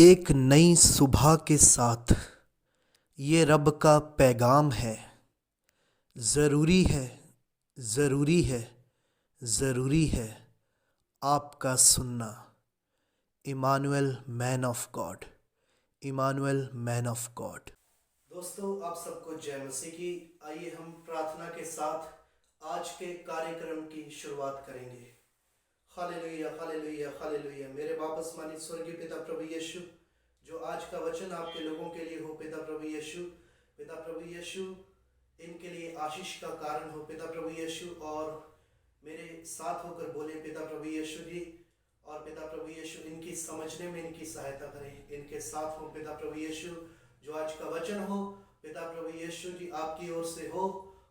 एक नई सुबह के साथ ये रब का पैगाम है। ज़रूरी है, ज़रूरी है, ज़रूरी है आपका सुनना। Emmanuel man of God, Emmanuel man of God. दोस्तों, आप सबको जय मसीह की। आइए हम प्रार्थना के साथ आज के कार्यक्रम की शुरुआत करेंगे। Hallelujah, hallelujah, hallelujah. मेरे वापस मानित स्वर्गीय पिता प्रभु यीशु, जो आज का वचन आपके लोगों के लिए हो पिता प्रभु यीशु, पिता प्रभु यीशु इनके लिए आशीष का कारण हो पिता प्रभु यीशु, और मेरे साथ होकर बोले पिता प्रभु यीशु जी, और पिता प्रभु यीशु इनकी समझने में इनकी सहायता करें। इनके साथ हो पिता प्रभु यीशु, जो आज का वचन हो पिता प्रभु यीशु जी आपकी ओर से हो,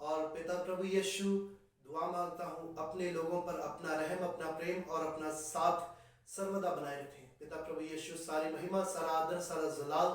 और पिता प्रभु यीशु दुआ मांगता हूँ अपने लोगों पर अपना रहम, अपना प्रेम और अपना साथ सर्वदा बनाए रखें। पिता प्रभु यीशु सारी महिमा, सारा आदर, सारा जलाल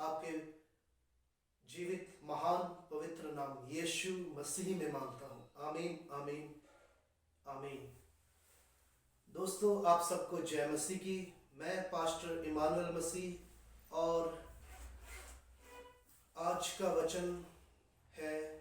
आपके जीवित महान पवित्र नाम यीशु मसीह में मांगता हूँ। आमीन, आमीन, आमीन। दोस्तों, आप सबको जय मसीह की। मैं पास्टर इमानुएल मसीह, और आज का वचन है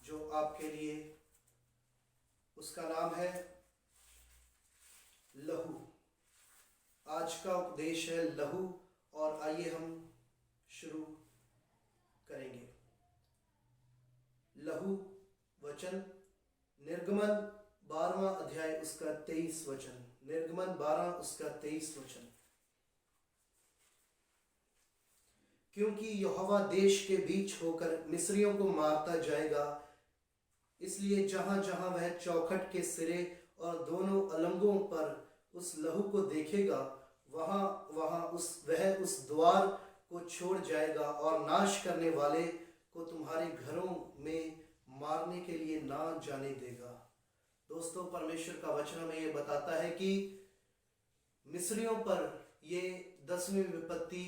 जो आपके लिए, उसका नाम है लहू। आज का उपदेश है लहू, और आइए हम शुरू करेंगे। लहू वचन, निर्गमन 12वां अध्याय उसका 23 वचन। निर्गमन 12 उसका 23 वचन। क्योंकि यहोवा देश के बीच होकर मिस्रियों को मारता जाएगा, इसलिए जहां जहां वह चौखट के सिरे और दोनों अलंगों पर उस लहू को देखेगा, वहां वहां वह उस द्वार को छोड़ जाएगा, और नाश करने वाले को तुम्हारे घरों में मारने के लिए ना जाने देगा। दोस्तों, परमेश्वर का वचन हमें ये बताता है कि मिस्रियों पर ये 10वीं विपत्ति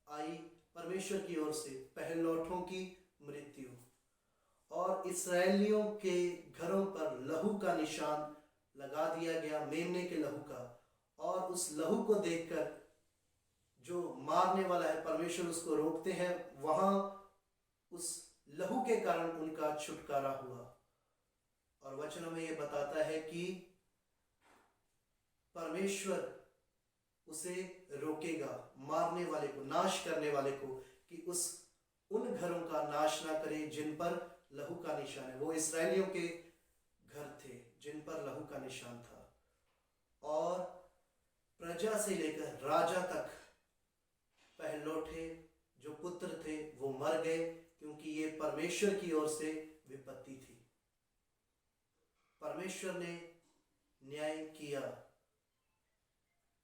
आई परमेश्वर की ओर से, पहलौठों की मृत्यु, और इस्राएलियों के घरों पर लहू का निशान लगा दिया गया, मेमने के लहू का। और उस लहू को देखकर जो मारने वाला है परमेश्वर उसको रोकते हैं। वहां उस लहू के कारण उनका छुटकारा हुआ। और वचन में यह बताता है कि परमेश्वर उसे रोकेगा, मारने वाले को, नाश करने वाले को, कि उन घरों का नाश ना करे जिन पर लहू का निशान है। वो इस्राएलियों के घर थे जिन पर लहू का निशान था, और प्रजा से लेकर राजा तक पहलौठे जो पुत्र थे वो मर गए, क्योंकि ये परमेश्वर की ओर से विपत्ति थी। परमेश्वर ने न्याय किया,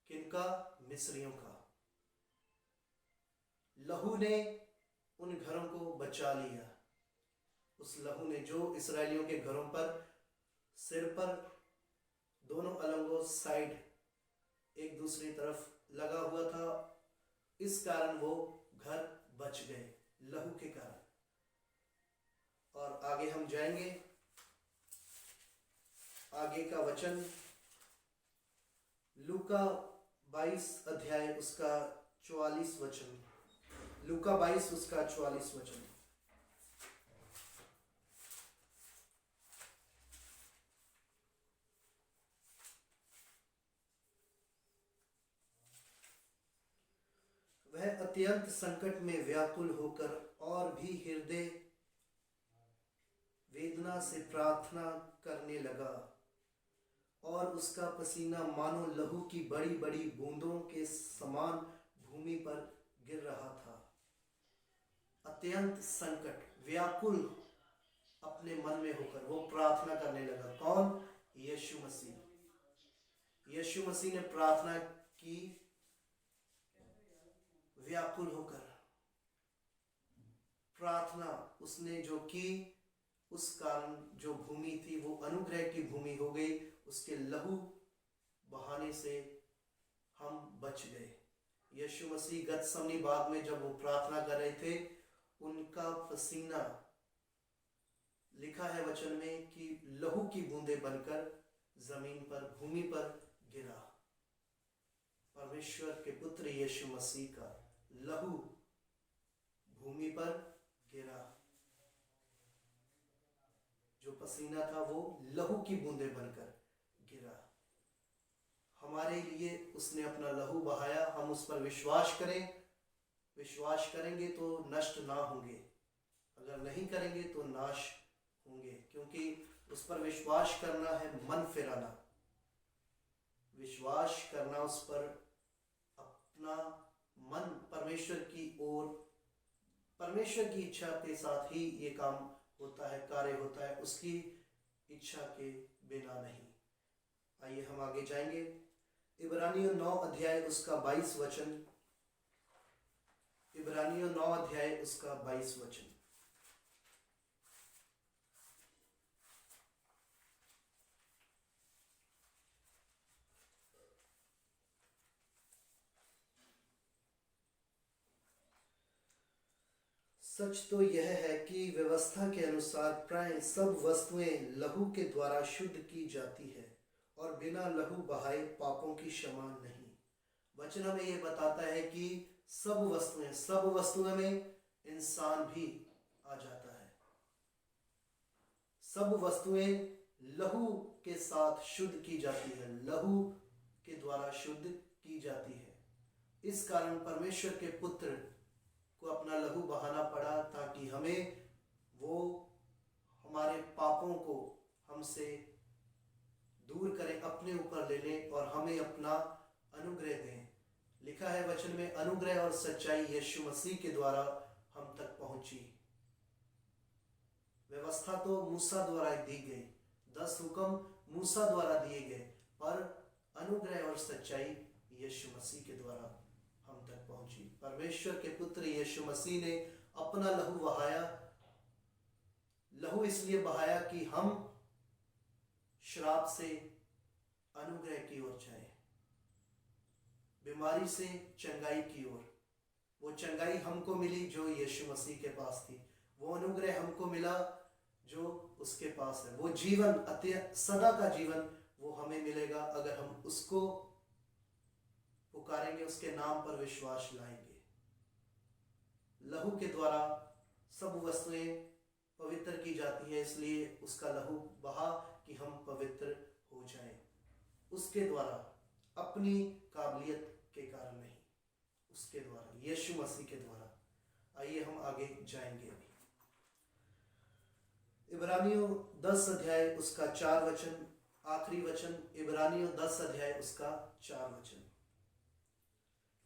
किनका? मिस्रियों का। लहू ने उन घरों को बचा लिया। उस लहू ने जो इस्राएलियों के घरों पर, सिर पर, दोनों अलंगों साइड एक दूसरी तरफ लगा हुआ था, इस कारण वो घर बच गए लहू के कारण। और आगे हम जाएंगे। आगे का वचन लूका 22 अध्याय उसका 44 वचन। लूका 22 उसका 44 वचन। वह अत्यंत संकट में व्याकुल होकर और भी हृदय वेदना से प्रार्थना करने लगा, और उसका पसीना मानो लहू की बड़ी बड़ी बूंदों के समान भूमि पर गिर रहा था। अत्यंत संकट, व्याकुल अपने मन में होकर वो प्रार्थना करने लगा। कौन? यीशु मसीह। यीशु मसीह ने प्रार्थना की व्याकुल होकर। प्रार्थना उसने जो की, उस कारण जो भूमि थी वो अनुग्रह की भूमि हो गई। उसके लहू बहाने से हम बच गए। यीशु मसीह गतसमनी बाग में जब वो प्रार्थना कर रहे थे, उनका पसीना, लिखा है वचन में कि लहू की बूंदें बनकर जमीन पर, भूमि पर गिरा। परमेश्वर के पुत्र यीशु मसीह का लहू भूमि पर गिरा। जो पसीना था वो लहू की बूंदें बनकर गिरा। हमारे लिए उसने अपना लहू बहाया। हम उस पर विश्वास करें। विश्वास करेंगे तो नष्ट ना होंगे, अगर नहीं करेंगे तो नाश होंगे, क्योंकि उस पर विश्वास करना है मन फिराना। विश्वास करना, उस पर अपना मन परमेश्वर की ओर, परमेश्वर की इच्छा के साथ ही ये काम होता है, कार्य होता है, उसकी इच्छा के बिना नहीं। आइए हम आगे जाएंगे। इब्रानियों 9 अध्याय उसका 22 वचन। इब्रानियों 9 अध्याय उसका 22 वचन। सच तो यह है कि व्यवस्था के अनुसार प्राय सब वस्तुएं लहू के द्वारा शुद्ध की जाती है, और बिना लहू बहाए पापों की क्षमा नहीं। वचन हमें यह बताता है कि सब वस्तुएं में इंसान भी आ जाता है। सब वस्तुएं लहू के साथ शुद्ध की जाती है, लहू के द्वारा शुद्ध की जाती है। इस कारण परमेश्वर के पुत्र को अपना लहू बहाना पड़ा, ताकि वो हमारे पापों को हमसे दूर करें, अपने ऊपर ले लें और हमें अपना अनुग्रह दें। लिखा है वचन में, अनुग्रह और सच्चाई यीशु मसीह के द्वारा हम तक पहुंची। व्यवस्था तो मूसा द्वारा दी गई, 10 हुक्म मूसा द्वारा दिए गए, पर अनुग्रह और सच्चाई यीशु मसीह के द्वारा हम तक पहुंची। परमेश्वर के पुत्र यीशु मसीह ने अपना लहू बहाया। लहू इसलिए बहाया कि हम श्राप से अनुग्रह की ओर जाए, बीमारी से चंगाई की ओर। वो चंगाई हमको मिली जो यीशु मसीह के पास थी, वो अनुग्रह हमको मिला जो उसके पास है। वो जीवन, सदा का जीवन वो हमें मिलेगा अगर हम उसको पुकारेंगे, उसके नाम पर विश्वास लाएंगे। लहू के द्वारा सब वस्तुएं पवित्र की जाती है, इसलिए उसका लहू बहा कि हम पवित्र हो जाएं। उसके द्वारा, अपनी काबिलियत के कारण नहीं, उसके द्वारा, यीशु मसीह के द्वारा। आइए हम आगे जाएंगे। अभी इब्रानियों 10 अध्याय उसका 4 वचन, आखिरी वचन, इब्रानियों 10 अध्याय उसका 4 वचन।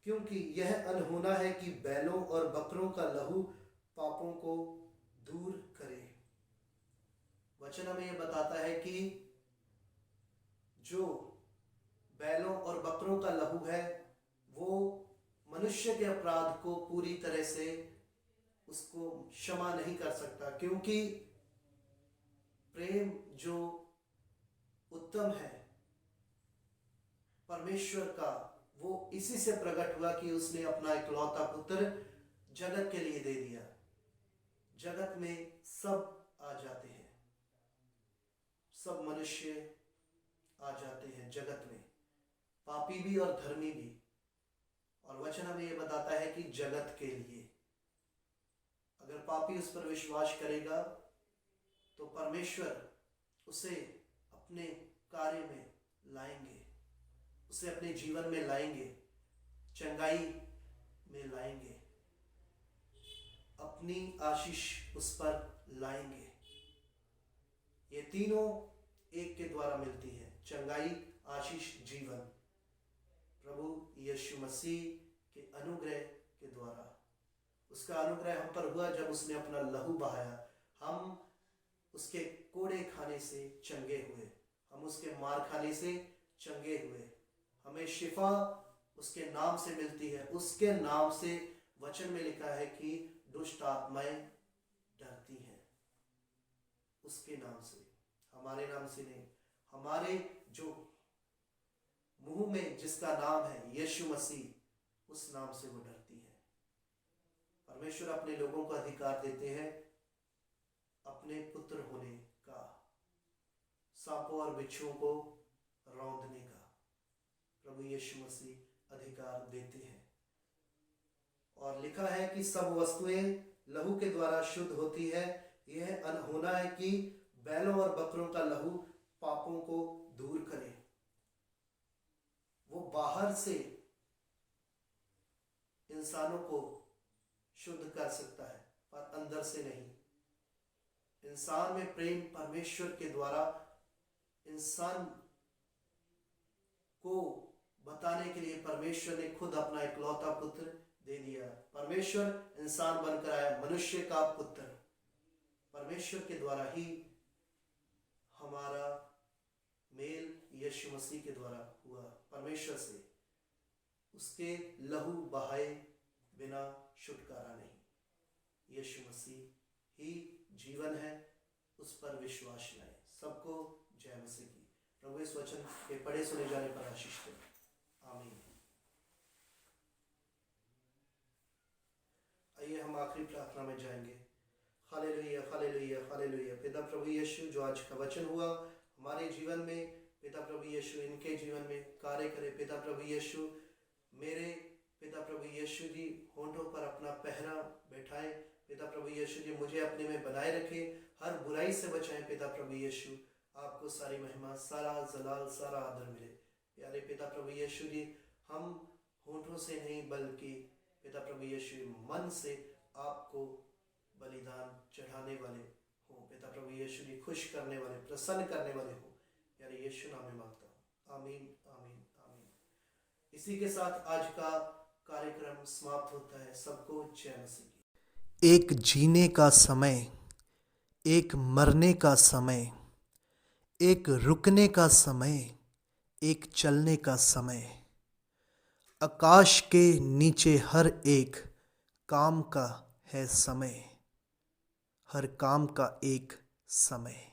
क्योंकि यह अनहोना है कि बैलों और बकरों का लहू पापों को दूर करे। वचन हमें यह बताता है कि जो बैलों और बकरों का लहू है वो मनुष्य के अपराध को पूरी तरह से उसको क्षमा नहीं कर सकता, क्योंकि प्रेम जो उत्तम है परमेश्वर का, वो इसी से प्रकट हुआ कि उसने अपना इकलौता पुत्र जगत के लिए दे दिया। जगत में सब आ जाते हैं, सब मनुष्य आ जाते हैं जगत में, पापी भी और धर्मी भी। और वचन हमें यह बताता है कि जगत के लिए, अगर पापी उस पर विश्वास करेगा तो परमेश्वर उसे अपने कार्य में लाएंगे, उसे अपने जीवन में लाएंगे, चंगाई में लाएंगे, अपनी आशीष उस पर लाएंगे। ये तीनों एक के द्वारा मिलती है, चंगाई, आशीष, जीवन। प्रभु यीशु मसीह के अनुग्रह के द्वारा। उसका अनुग्रह हम पर हुआ जब उसने अपना लहू बहाया। हम उसके कोड़े खाने से चंगे हुए, हम उसके मार खाने से चंगे हुए। हमें शिफा उसके नाम से मिलती है। उसके नाम से वचन में लिखा है कि दुष्ट आत्माएं डरती हैं। उसके नाम से, हमारे नाम से नहीं। हमारे जो मुंह में जिसका नाम है यीशु मसीह, उस नाम से वो डरती है। परमेश्वर अपने लोगों को अधिकार देते हैं अपने पुत्र होने का, सांपों और बिच्छुओं को रौंदने का। प्रभु यीशु मसीह अधिकार अधिकार देते हैं। और लिखा है कि सब वस्तुएं लहू के द्वारा शुद्ध होती है। यह अनहोना है कि बैलों और बकरों का लहू पापों को दूर करे। वो बाहर से इंसानों को शुद्ध कर सकता है पर अंदर से नहीं। इंसान में प्रेम परमेश्वर के द्वारा इंसान को बताने के लिए परमेश्वर ने खुद अपना इकलौता पुत्र दे दिया। परमेश्वर इंसान बनकर आया, मनुष्य का पुत्र। परमेश्वर के द्वारा ही हमारा मेल यीशु मसीह के द्वारा हुआ परमेश्वर से। उसके लहू बहाए बिना छुटकारा नहीं। यीशु मसीह ही जीवन है, उस पर विश्वास लाए। सबको जय मसीह की। प्रभु इस वचन के पढ़े सुने जाने पर आशीष दे। आमीन। आइए हम आखिरी प्रार्थना में जाएंगे। Hallelujah, hallelujah, hallelujah. पिता प्रभु यीशु, जो आज का वचन हुआ हमारे जीवन में, पिता प्रभु यीशु इनके जीवन में कार्य करे। पिता प्रभु यीशु, मेरे पिता प्रभु यीशु जी होंठों पर अपना पहरा बैठाए। पिता प्रभु यीशु जी मुझे अपने में बनाए रखे, हर बुराई से बचाएं। पिता प्रभु यीशु, आपको सारी महिमा, सारा जलाल, सारा आदर मिले। प्यारे पिता प्रभु यीशु जी, हम होंठों से नहीं बल्कि पिता प्रभु यीशु मन से आपको बलिदान चढ़ाने वाले हो। पिता प्रभु यीशु जी खुश करने वाले, प्रसन्न करने वाले हो। प्यारे यीशु नाम में मांगता हूँ। आमीन, आमीन, आमीन। इसी के साथ आज का कार्यक्रम समाप्त होता है। सबको जय मसीह की। एक जीने का समय, एक मरने का समय, एक रुकने का समय, एक चलने का समय। आकाश के नीचे हर एक काम का है समय, हर काम का एक समय।